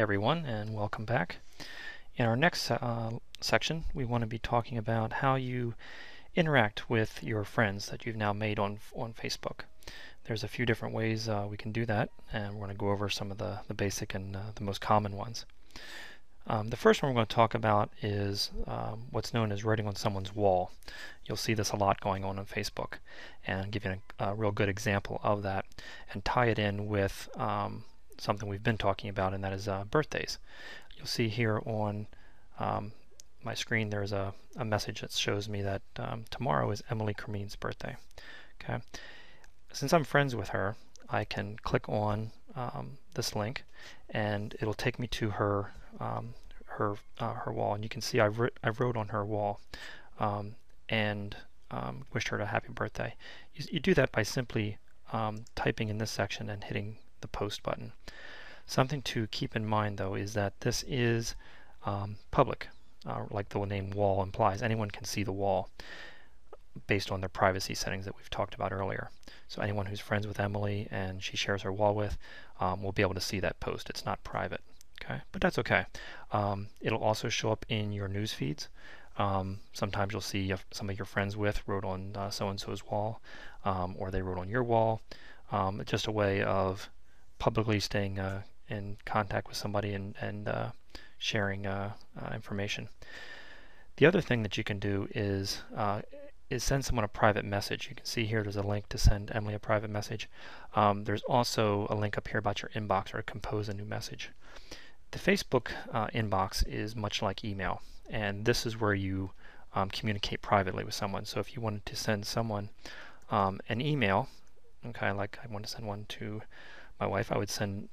everyone, and welcome back. In our next section, we want to be talking about how you interact with your friends that you've now made on Facebook. There's a few different ways we can do that, and we're going to go over some of the basic and the most common ones. The first one we're going to talk about is what's known as writing on someone's wall. You'll see this a lot going on Facebook, and give you a real good example of that and tie it in with something we've been talking about, and that is birthdays. You'll see here on my screen there's a message that shows me that tomorrow is Emily Cremeen's birthday. Okay, since I'm friends with her, I can click on this link and it'll take me to her wall, and you can see I wrote on her wall and wished her a happy birthday. You do that by simply typing in this section and hitting the post button. Something to keep in mind though is that this is public, like the name wall implies. Anyone can see the wall based on their privacy settings that we've talked about earlier. So anyone who's friends with Emily and she shares her wall with will be able to see that post. It's not private. Okay, but that's okay. It'll also show up in your news feeds. Sometimes you'll see some of your friends wrote on so-and-so's wall, or they wrote on your wall. It's just a way of publicly staying in contact with somebody and sharing information. The other thing that you can do is send someone a private message. You can see here there's a link to send Emily a private message. There's also a link up here about your inbox or to compose a new message. The Facebook inbox is much like email, and this is where you communicate privately with someone. So if you wanted to send someone an email, okay, like I want to send one to my wife, I would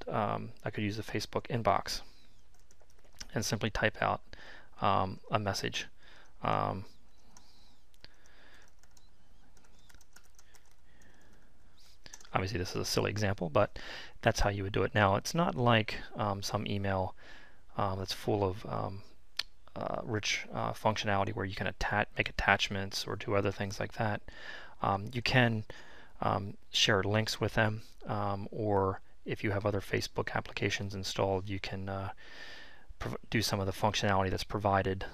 I could use the Facebook inbox and simply type out a message. Obviously this is a silly example, but that's how you would do it. Now it's not like some email that's full of rich functionality where you can make attachments or do other things like that. You can share links with them, or if you have other Facebook applications installed, you can do some of the functionality that's provided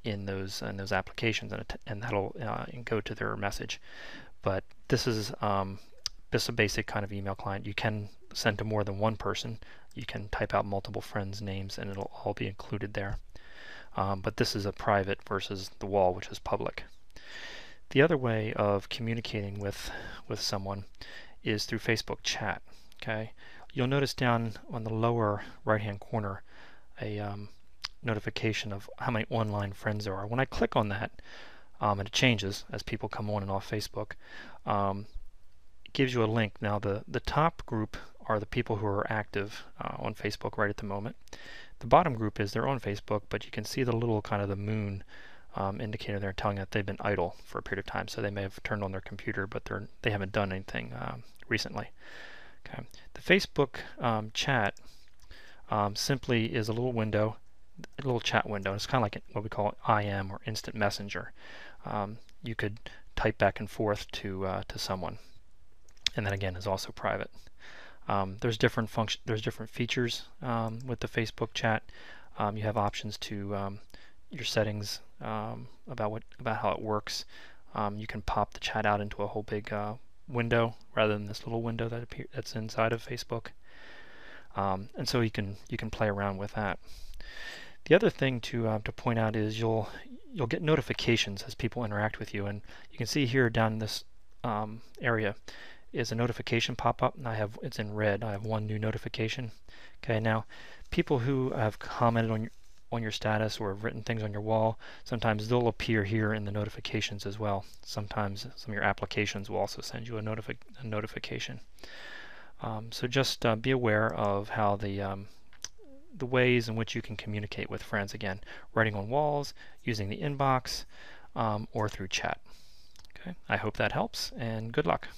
in those applications, and that'll go to their message. But this is just a basic kind of email client. You can send to more than one person. You can type out multiple friends' names and it'll all be included there. But this is a private versus the wall, which is public. The other way of communicating with someone is through Facebook chat. Okay, you'll notice down on the lower right hand corner a notification of how many online friends there are. When I click on that, and it changes as people come on and off Facebook, it gives you a link. Now the top group are the people who are active on Facebook right at the moment. The bottom group is they're on Facebook, but you can see the little kind of the moon indicator there telling that they've been idle for a period of time. So they may have turned on their computer, but they haven't done anything recently. Okay. The Facebook chat simply is a little window, a little chat window. It's kind of like what we call IM or instant messenger. You could type back and forth to someone, and that again is also private. There's different features with the Facebook chat. You have options to your settings about how it works. You can pop the chat out into a whole big window rather than this little window that's inside of Facebook, and so you can play around with that. The other thing to point out is you'll get notifications as people interact with you, and you can see here down in this area is a notification pop-up, and it's in red. I have one new notification. Okay, now people who have commented on your status or have written things on your wall, sometimes they'll appear here in the notifications as well. Sometimes some of your applications will also send you a notification. So just be aware of how the ways in which you can communicate with friends. Again, writing on walls, using the inbox, or through chat. Okay, I hope that helps, and good luck.